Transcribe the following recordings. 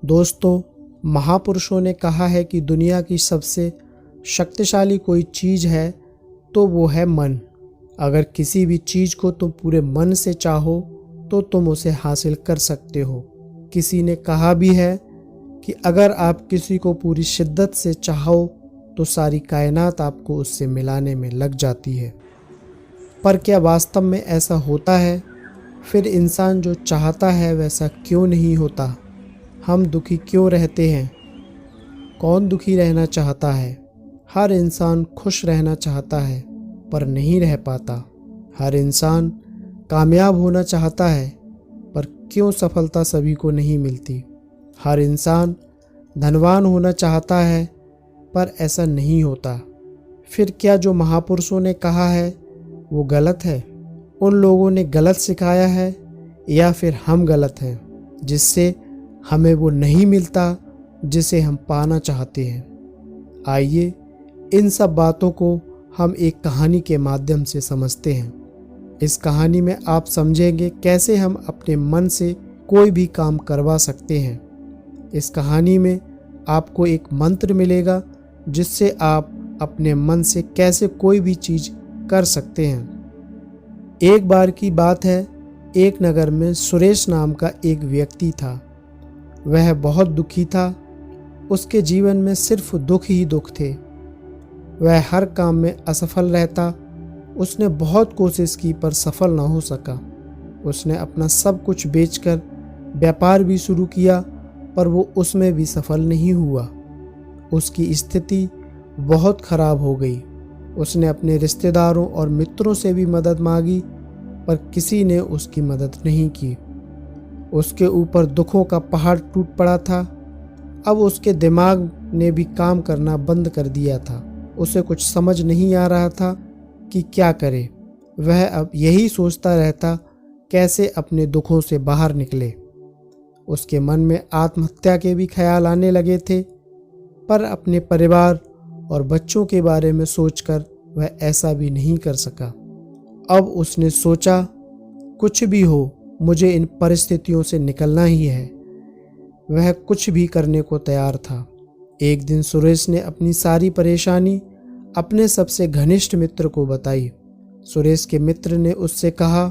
दोस्तों, महापुरुषों ने कहा है कि दुनिया की सबसे शक्तिशाली कोई चीज़ है तो वो है मन। अगर किसी भी चीज़ को तुम पूरे मन से चाहो तो तुम उसे हासिल कर सकते हो। किसी ने कहा भी है कि अगर आप किसी को पूरी शिद्दत से चाहो तो सारी कायनात आपको उससे मिलाने में लग जाती है। पर क्या वास्तव में ऐसा होता है? फिर इंसान जो चाहता है वैसा क्यों नहीं होता? हम दुखी क्यों रहते हैं? कौन दुखी रहना चाहता है? हर इंसान खुश रहना चाहता है पर नहीं रह पाता। हर इंसान कामयाब होना चाहता है पर क्यों सफलता सभी को नहीं मिलती? हर इंसान धनवान होना चाहता है पर ऐसा नहीं होता। फिर क्या जो महापुरुषों ने कहा है वो गलत है? उन लोगों ने गलत सिखाया है या फिर हम गलत हैं जिससे हमें वो नहीं मिलता जिसे हम पाना चाहते हैं? आइए इन सब बातों को हम एक कहानी के माध्यम से समझते हैं। इस कहानी में आप समझेंगे कैसे हम अपने मन से कोई भी काम करवा सकते हैं। इस कहानी में आपको एक मंत्र मिलेगा जिससे आप अपने मन से कैसे कोई भी चीज़ कर सकते हैं। एक बार की बात है, एक नगर में सुरेश नाम का एक व्यक्ति था। वह बहुत दुखी था। उसके जीवन में सिर्फ दुख ही दुख थे। वह हर काम में असफल रहता। उसने बहुत कोशिश की पर सफल न हो सका। उसने अपना सब कुछ बेचकर व्यापार भी शुरू किया पर वो उसमें भी सफल नहीं हुआ। उसकी स्थिति बहुत खराब हो गई। उसने अपने रिश्तेदारों और मित्रों से भी मदद मांगी पर किसी ने उसकी मदद नहीं की। उसके ऊपर दुखों का पहाड़ टूट पड़ा था। अब उसके दिमाग ने भी काम करना बंद कर दिया था। उसे कुछ समझ नहीं आ रहा था कि क्या करे। वह अब यही सोचता रहता कैसे अपने दुखों से बाहर निकले। उसके मन में आत्महत्या के भी ख्याल आने लगे थे पर अपने परिवार और बच्चों के बारे में सोचकर वह ऐसा भी नहीं कर सका। अब उसने सोचा कुछ भी हो मुझे इन परिस्थितियों से निकलना ही है। वह कुछ भी करने को तैयार था। एक दिन सुरेश ने अपनी सारी परेशानी अपने सबसे घनिष्ठ मित्र को बताई। सुरेश के मित्र ने उससे कहा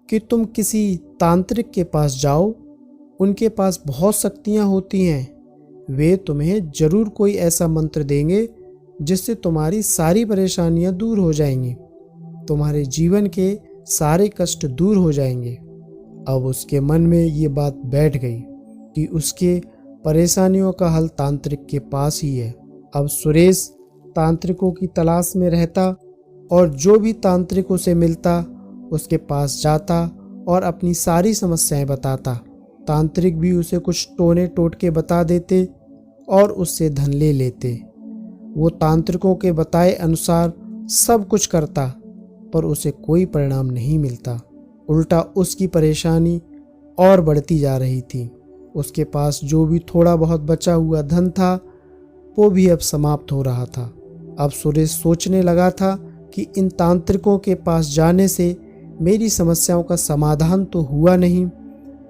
कि तुम किसी तांत्रिक के पास जाओ, उनके पास बहुत शक्तियाँ होती हैं। वे तुम्हें जरूर कोई ऐसा मंत्र देंगे जिससे तुम्हारी सारी परेशानियाँ दूर हो जाएंगी, तुम्हारे जीवन के सारे कष्ट दूर हो जाएंगे। अब उसके मन में ये बात बैठ गई कि उसके परेशानियों का हल तांत्रिक के पास ही है। अब सुरेश तांत्रिकों की तलाश में रहता और जो भी तांत्रिक उसे मिलता उसके पास जाता और अपनी सारी समस्याएं बताता। तांत्रिक भी उसे कुछ टोने टोटके बता देते और उससे धन ले लेते। वो तांत्रिकों के बताए अनुसार सब कुछ करता पर उसे कोई परिणाम नहीं मिलता। उल्टा उसकी परेशानी और बढ़ती जा रही थी। उसके पास जो भी थोड़ा बहुत बचा हुआ धन था वो भी अब समाप्त हो रहा था। अब सुरेश सोचने लगा था कि इन तांत्रिकों के पास जाने से मेरी समस्याओं का समाधान तो हुआ नहीं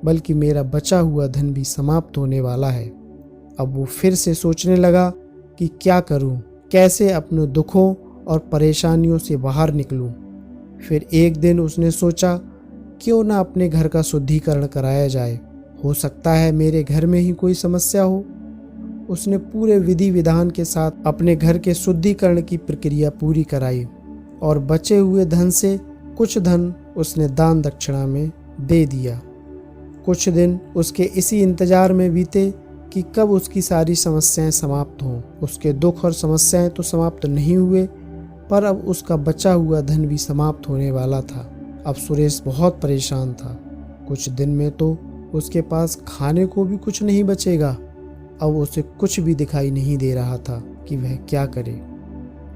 बल्कि मेरा बचा हुआ धन भी समाप्त होने वाला है। अब वो फिर से सोचने लगा कि क्या करूं, कैसे अपने दुखों और परेशानियों से बाहर निकलूं। फिर एक दिन उसने सोचा क्यों ना अपने घर का शुद्धिकरण कराया जाए, हो सकता है मेरे घर में ही कोई समस्या हो। उसने पूरे विधि विधान के साथ अपने घर के शुद्धिकरण की प्रक्रिया पूरी कराई और बचे हुए धन से कुछ धन उसने दान दक्षिणा में दे दिया। कुछ दिन उसके इसी इंतजार में बीते कि कब उसकी सारी समस्याएं समाप्त हों। उसके दुख और समस्याएं तो समाप्त नहीं हुए पर अब उसका बचा हुआ धन भी समाप्त होने वाला था। अब सुरेश बहुत परेशान था। कुछ दिन में तो उसके पास खाने को भी कुछ नहीं बचेगा। अब उसे कुछ भी दिखाई नहीं दे रहा था कि वह क्या करे।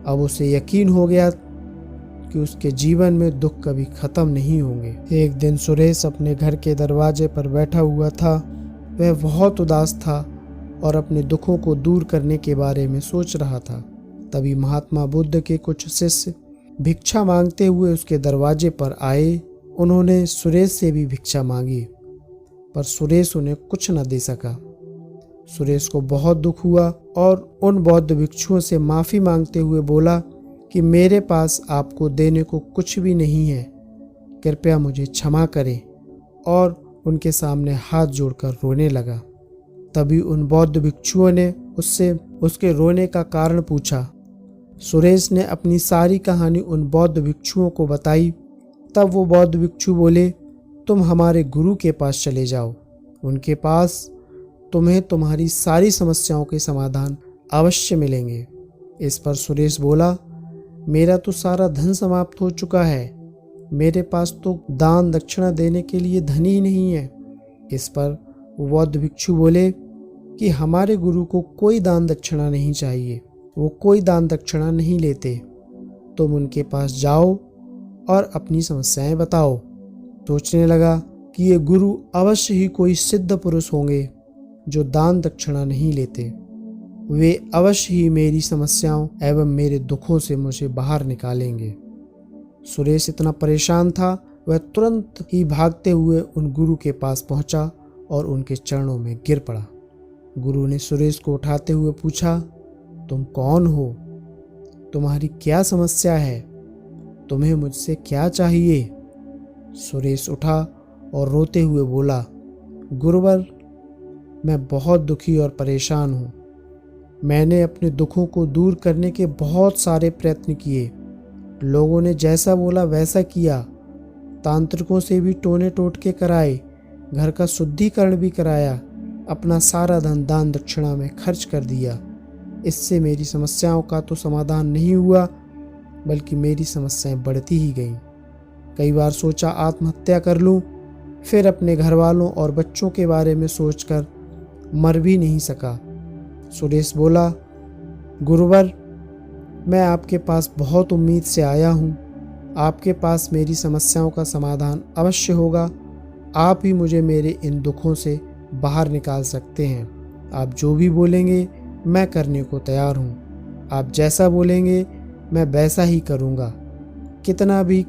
अब उसे यकीन हो गया कि उसके जीवन में दुख कभी खत्म नहीं होंगे। एक दिन सुरेश अपने घर के दरवाजे पर बैठा हुआ था। वह बहुत उदास था और अपने दुखों को दूर करने के बारे में सोच रहा था। तभी महात्मा बुद्ध के कुछ शिष्य भिक्षा मांगते हुए उसके दरवाजे पर आए। उन्होंने सुरेश से भी भिक्षा मांगी पर सुरेश उन्हें कुछ न दे सका। सुरेश को बहुत दुख हुआ और उन बौद्ध भिक्षुओं से माफ़ी मांगते हुए बोला कि मेरे पास आपको देने को कुछ भी नहीं है, कृपया मुझे क्षमा करें, और उनके सामने हाथ जोड़कर रोने लगा। तभी उन बौद्ध भिक्षुओं ने उससे उसके रोने का कारण पूछा। सुरेश ने अपनी सारी कहानी उन बौद्ध भिक्षुओं को बताई। तब वो बौद्ध भिक्षु बोले, तुम हमारे गुरु के पास चले जाओ, उनके पास तुम्हें तुम्हारी सारी समस्याओं के समाधान अवश्य मिलेंगे। इस पर सुरेश बोला, मेरा तो सारा धन समाप्त हो चुका है, मेरे पास तो दान दक्षिणा देने के लिए धन ही नहीं है। इस पर वो बौद्ध भिक्षु बोले कि हमारे गुरु को कोई दान दक्षिणा नहीं चाहिए, वो कोई दान दक्षिणा नहीं लेते। तुम उनके पास जाओ और अपनी समस्याएं बताओ। सोचने लगा कि ये गुरु अवश्य ही कोई सिद्ध पुरुष होंगे जो दान दक्षिणा नहीं लेते। वे अवश्य ही मेरी समस्याओं एवं मेरे दुखों से मुझे बाहर निकालेंगे। सुरेश इतना परेशान था, वह तुरंत ही भागते हुए उन गुरु के पास पहुंचा और उनके चरणों में गिर पड़ा। गुरु ने सुरेश को उठाते हुए पूछा, तुम कौन हो? तुम्हारी क्या समस्या है? तुम्हें मुझसे क्या चाहिए? सुरेश उठा और रोते हुए बोला, गुरुवर, मैं बहुत दुखी और परेशान हूँ। मैंने अपने दुखों को दूर करने के बहुत सारे प्रयत्न किए, लोगों ने जैसा बोला वैसा किया, तांत्रिकों से भी टोने टोटके कराए, घर का शुद्धिकरण भी कराया, अपना सारा धन दान दक्षिणा में खर्च कर दिया। इससे मेरी समस्याओं का तो समाधान नहीं हुआ, बल्कि मेरी समस्याएं बढ़ती ही गईं। कई बार सोचा आत्महत्या कर लूं, फिर अपने घर वालों और बच्चों के बारे में सोचकर मर भी नहीं सका। सुरेश बोला, गुरुवर, मैं आपके पास बहुत उम्मीद से आया हूँ, आपके पास मेरी समस्याओं का समाधान अवश्य होगा। आप ही मुझे मेरे इन दुखों से बाहर निकाल सकते हैं। आप जो भी बोलेंगे मैं करने को तैयार हूँ। आप जैसा बोलेंगे मैं वैसा ही करूँगा। कितना भी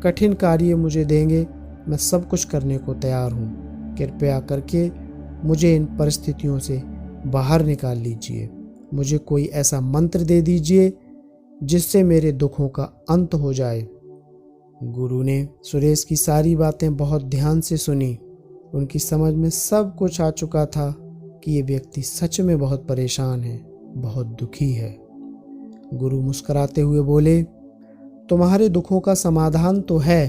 कठिन कार्य मुझे देंगे, मैं सब कुछ करने को तैयार हूँ। कृपया करके मुझे इन परिस्थितियों से बाहर निकाल लीजिए। मुझे कोई ऐसा मंत्र दे दीजिए जिससे मेरे दुखों का अंत हो जाए। गुरु ने सुरेश की सारी बातें बहुत ध्यान से सुनी। उनकी समझ में सब कुछ आ चुका था कि ये व्यक्ति सच में बहुत परेशान है, बहुत दुखी है। गुरु मुस्कुराते हुए बोले, तुम्हारे दुखों का समाधान तो है,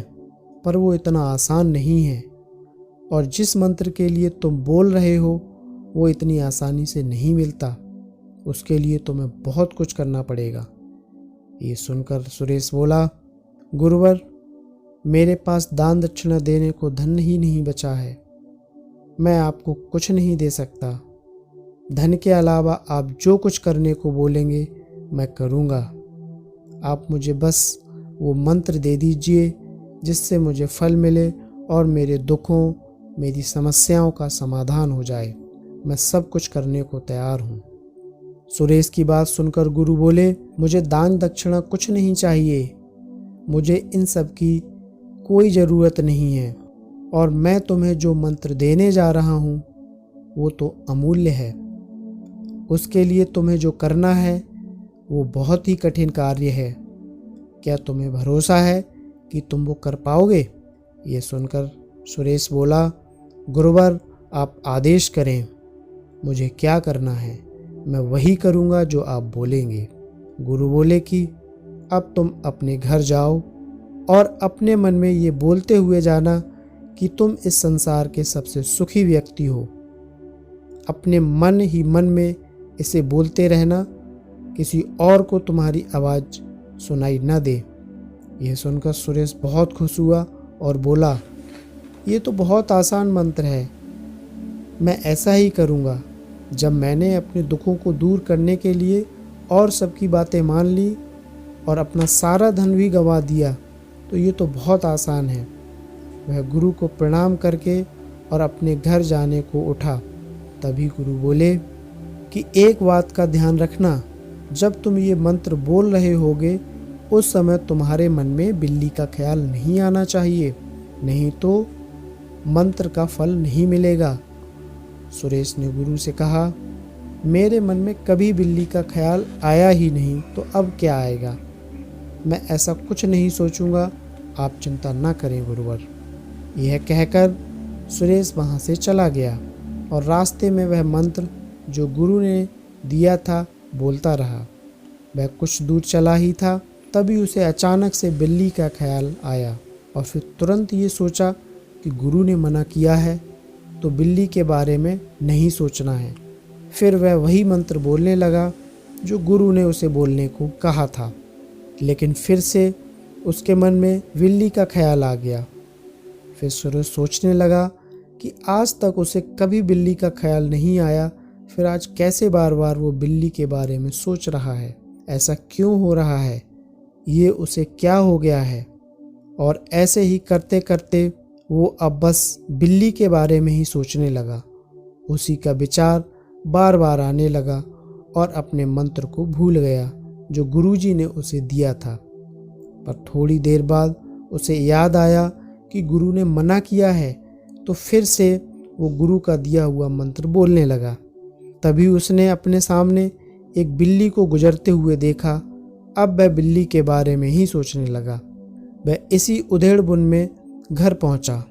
पर वो इतना आसान नहीं है, और जिस मंत्र के लिए तुम बोल रहे हो वो इतनी आसानी से नहीं मिलता। उसके लिए तुम्हें बहुत कुछ करना पड़ेगा। ये सुनकर सुरेश बोला, गुरुवर, मेरे पास दान दक्षिणा देने को धन ही नहीं बचा है, मैं आपको कुछ नहीं दे सकता। धन के अलावा आप जो कुछ करने को बोलेंगे मैं करूँगा। आप मुझे बस वो मंत्र दे दीजिए जिससे मुझे फल मिले और मेरे दुखों, मेरी समस्याओं का समाधान हो जाए। मैं सब कुछ करने को तैयार हूँ। सुरेश की बात सुनकर गुरु बोले, मुझे दान दक्षिणा कुछ नहीं चाहिए, मुझे इन सब की कोई ज़रूरत नहीं है, और मैं तुम्हें जो मंत्र देने जा रहा हूँ वो तो अमूल्य है। उसके लिए तुम्हें जो करना है वो बहुत ही कठिन कार्य है। क्या तुम्हें भरोसा है कि तुम वो कर पाओगे? ये सुनकर सुरेश बोला, गुरुवर, आप आदेश करें, मुझे क्या करना है मैं वही करूँगा जो आप बोलेंगे। गुरु बोले कि अब तुम अपने घर जाओ और अपने मन में ये बोलते हुए जाना कि तुम इस संसार के सबसे सुखी व्यक्ति हो। अपने मन ही मन में इसे बोलते रहना, किसी और को तुम्हारी आवाज़ सुनाई न दे। यह सुनकर सुरेश बहुत खुश हुआ और बोला, ये तो बहुत आसान मंत्र है, मैं ऐसा ही करूँगा। जब मैंने अपने दुखों को दूर करने के लिए और सबकी बातें मान ली और अपना सारा धन भी गंवा दिया, तो ये तो बहुत आसान है। वह गुरु को प्रणाम करके और अपने घर जाने को उठा। तभी गुरु बोले कि एक बात का ध्यान रखना, जब तुम ये मंत्र बोल रहे होगे उस समय तुम्हारे मन में बिल्ली का ख्याल नहीं आना चाहिए, नहीं तो मंत्र का फल नहीं मिलेगा। सुरेश ने गुरु से कहा, मेरे मन में कभी बिल्ली का ख्याल आया ही नहीं, तो अब क्या आएगा। मैं ऐसा कुछ नहीं सोचूंगा, आप चिंता ना करें गुरुवर। यह कहकर सुरेश वहाँ से चला गया और रास्ते में वह मंत्र जो गुरु ने दिया था बोलता रहा। वह कुछ दूर चला ही था, तभी उसे अचानक से बिल्ली का ख्याल आया और फिर तुरंत ये सोचा कि गुरु ने मना किया है तो बिल्ली के बारे में नहीं सोचना है। फिर वह वही मंत्र बोलने लगा जो गुरु ने उसे बोलने को कहा था, लेकिन फिर से उसके मन में बिल्ली का ख्याल आ गया। फिर सुरेश सोचने लगा कि आज तक उसे कभी बिल्ली का ख्याल नहीं आया, फिर आज कैसे बार बार वो बिल्ली के बारे में सोच रहा है। ऐसा क्यों हो रहा है, ये उसे क्या हो गया है। और ऐसे ही करते करते वो अब बस बिल्ली के बारे में ही सोचने लगा। उसी का विचार बार बार आने लगा और अपने मंत्र को भूल गया जो गुरुजी ने उसे दिया था। पर थोड़ी देर बाद उसे याद आया कि गुरु ने मना किया है, तो फिर से वो गुरु का दिया हुआ मंत्र बोलने लगा। तभी उसने अपने सामने एक बिल्ली को गुजरते हुए देखा। अब वह बिल्ली के बारे में ही सोचने लगा। वह इसी उधेड़-बुन में घर पहुंचा।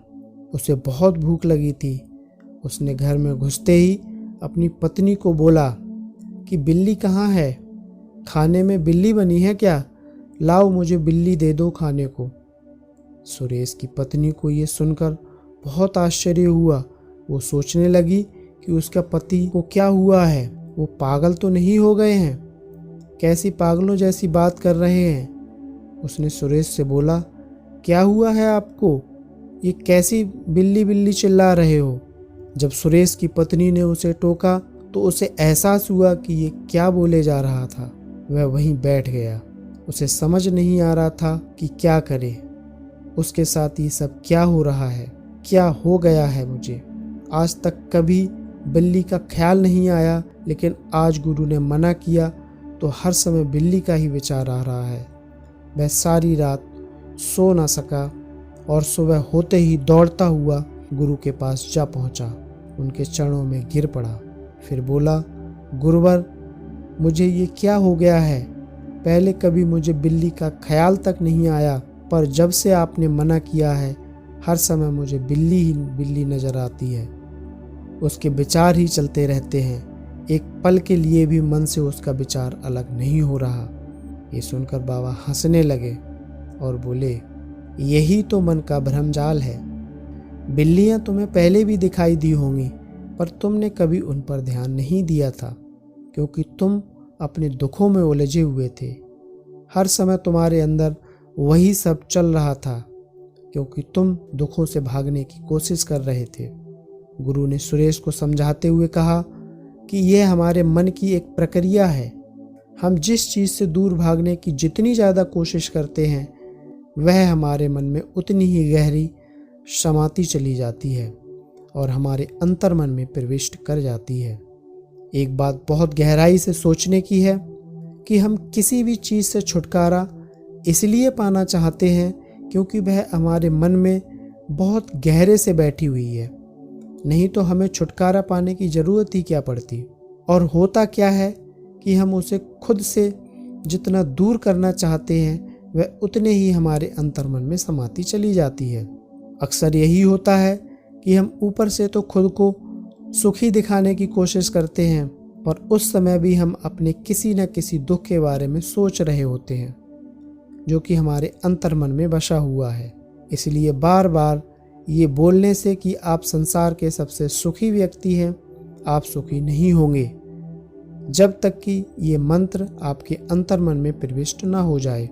उसे बहुत भूख लगी थी। उसने घर में घुसते ही अपनी पत्नी को बोला कि बिल्ली कहाँ है, खाने में बिल्ली बनी है क्या, लाओ मुझे बिल्ली दे दो खाने को। सुरेश की पत्नी को ये सुनकर बहुत आश्चर्य हुआ। वो सोचने लगी कि उसका पति को क्या हुआ है, वो पागल तो नहीं हो गए हैं, कैसी पागलों जैसी बात कर रहे हैं। उसने सुरेश से बोला, क्या हुआ है आपको, ये कैसी बिल्ली बिल्ली चिल्ला रहे हो। जब सुरेश की पत्नी ने उसे टोका तो उसे एहसास हुआ कि ये क्या बोले जा रहा था। वह वहीं बैठ गया। उसे समझ नहीं आ रहा था कि क्या करे। उसके साथ ये सब क्या हो रहा है, क्या हो गया है मुझे। आज तक कभी बिल्ली का ख्याल नहीं आया, लेकिन आज गुरु ने मना किया तो हर समय बिल्ली का ही विचार आ रहा है। वह सारी रात सो ना सका और सुबह होते ही दौड़ता हुआ गुरु के पास जा पहुंचा। उनके चरणों में गिर पड़ा। फिर बोला, गुरुवर मुझे ये क्या हो गया है, पहले कभी मुझे बिल्ली का ख्याल तक नहीं आया, पर जब से आपने मना किया है हर समय मुझे बिल्ली ही बिल्ली नज़र आती है। उसके विचार ही चलते रहते हैं, एक पल के लिए भी मन से उसका विचार अलग नहीं हो रहा। ये सुनकर बाबा हंसने लगे और बोले, यही तो मन का भ्रमजाल है। बिल्लियां तुम्हें पहले भी दिखाई दी होंगी, पर तुमने कभी उन पर ध्यान नहीं दिया था, क्योंकि तुम अपने दुखों में उलझे हुए थे। हर समय तुम्हारे अंदर वही सब चल रहा था, क्योंकि तुम दुखों से भागने की कोशिश कर रहे थे। गुरु ने सुरेश को समझाते हुए कहा कि यह हमारे मन की एक प्रक्रिया है। हम जिस चीज़ से दूर भागने की जितनी ज़्यादा कोशिश करते हैं, वह हमारे मन में उतनी ही गहरी समाती चली जाती है और हमारे अंतर्मन में प्रविष्ट कर जाती है। एक बात बहुत गहराई से सोचने की है कि हम किसी भी चीज़ से छुटकारा इसलिए पाना चाहते हैं क्योंकि वह हमारे मन में बहुत गहरे से बैठी हुई है, नहीं तो हमें छुटकारा पाने की ज़रूरत ही क्या पड़ती। और होता क्या है कि हम उसे खुद से जितना दूर करना चाहते हैं वह उतने ही हमारे अंतर्मन में समाती चली जाती है। अक्सर यही होता है कि हम ऊपर से तो खुद को सुखी दिखाने की कोशिश करते हैं, पर उस समय भी हम अपने किसी न किसी दुख के बारे में सोच रहे होते हैं जो कि हमारे अंतर्मन में बसा हुआ है। इसलिए बार बार ये बोलने से कि आप संसार के सबसे सुखी व्यक्ति हैं, आप सुखी नहीं होंगे जब तक कि ये मंत्र आपके अंतर्मन में प्रविष्ट ना हो जाए।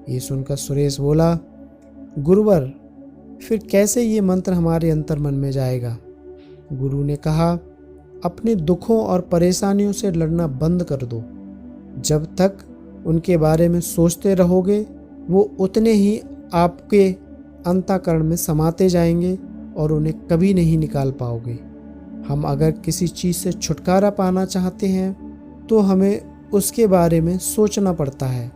ये सुनकर सुरेश बोला, गुरुवर फिर कैसे ये मंत्र हमारे अंतर्मन में जाएगा। गुरु ने कहा, अपने दुखों और परेशानियों से लड़ना बंद कर दो। जब तक उनके बारे में सोचते रहोगे वो उतने ही आपके अंतःकरण में समाते जाएंगे और उन्हें कभी नहीं निकाल पाओगे। हम अगर किसी चीज़ से छुटकारा पाना चाहते हैं तो हमें उसके बारे में सोचना पड़ता है,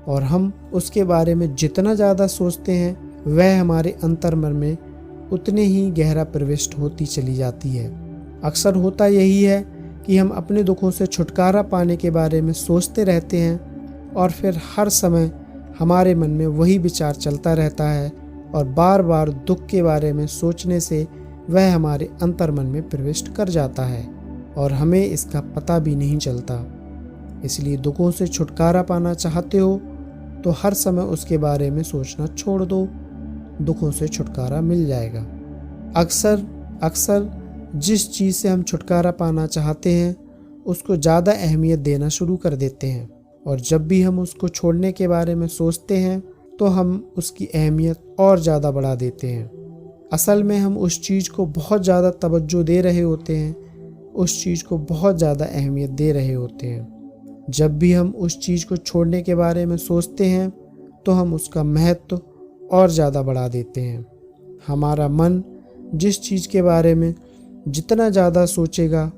और हम उसके बारे में जितना ज़्यादा सोचते हैं वह हमारे अंतर्मन में उतने ही गहरा प्रविष्ट होती चली जाती है। अक्सर होता यही है कि हम अपने दुखों से छुटकारा पाने के बारे में सोचते रहते हैं और फिर हर समय हमारे मन में वही विचार चलता रहता है और बार बार दुख के बारे में सोचने से वह हमारे अंतर्मन में प्रविष्ट कर जाता है और हमें इसका पता भी नहीं चलता। इसलिए दुखों से छुटकारा पाना चाहते हो तो हर समय उसके बारे में सोचना छोड़ दो, दुखों से छुटकारा मिल जाएगा। अक्सर जिस चीज़ से हम छुटकारा पाना चाहते हैं उसको ज़्यादा अहमियत देना शुरू कर देते हैं और जब भी हम उसको छोड़ने के बारे में सोचते हैं तो हम उसकी अहमियत और ज़्यादा बढ़ा देते हैं। असल में हम उस चीज़ को बहुत ज़्यादा तवज्जो दे रहे होते हैं, उस चीज़ को बहुत ज़्यादा अहमियत दे रहे होते हैं। जब भी हम उस चीज़ को छोड़ने के बारे में सोचते हैं तो हम उसका महत्व और ज़्यादा बढ़ा देते हैं। हमारा मन जिस चीज़ के बारे में जितना ज़्यादा सोचेगा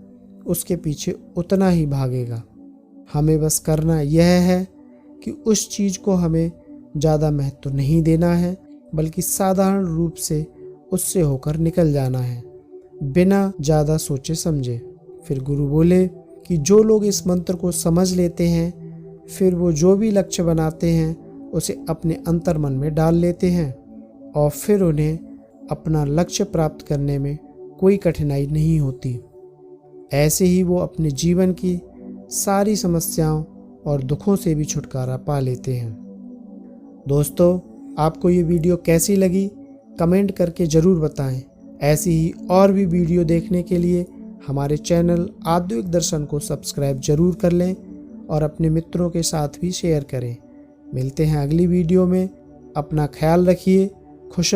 उसके पीछे उतना ही भागेगा। हमें बस करना यह है कि उस चीज़ को हमें ज़्यादा महत्व नहीं देना है, बल्कि साधारण रूप से उससे होकर निकल जाना है बिना ज़्यादा सोचे समझे। फिर गुरु बोले कि जो लोग इस मंत्र को समझ लेते हैं फिर वो जो भी लक्ष्य बनाते हैं उसे अपने अंतर्मन में डाल लेते हैं और फिर उन्हें अपना लक्ष्य प्राप्त करने में कोई कठिनाई नहीं होती। ऐसे ही वो अपने जीवन की सारी समस्याओं और दुखों से भी छुटकारा पा लेते हैं। दोस्तों, आपको ये वीडियो कैसी लगी कमेंट करके ज़रूर बताएं। ऐसी ही और भी वीडियो देखने के लिए हमारे चैनल आध्यात्मिक दर्शन को सब्सक्राइब ज़रूर कर लें और अपने मित्रों के साथ भी शेयर करें। मिलते हैं अगली वीडियो में। अपना ख्याल रखिए। खुश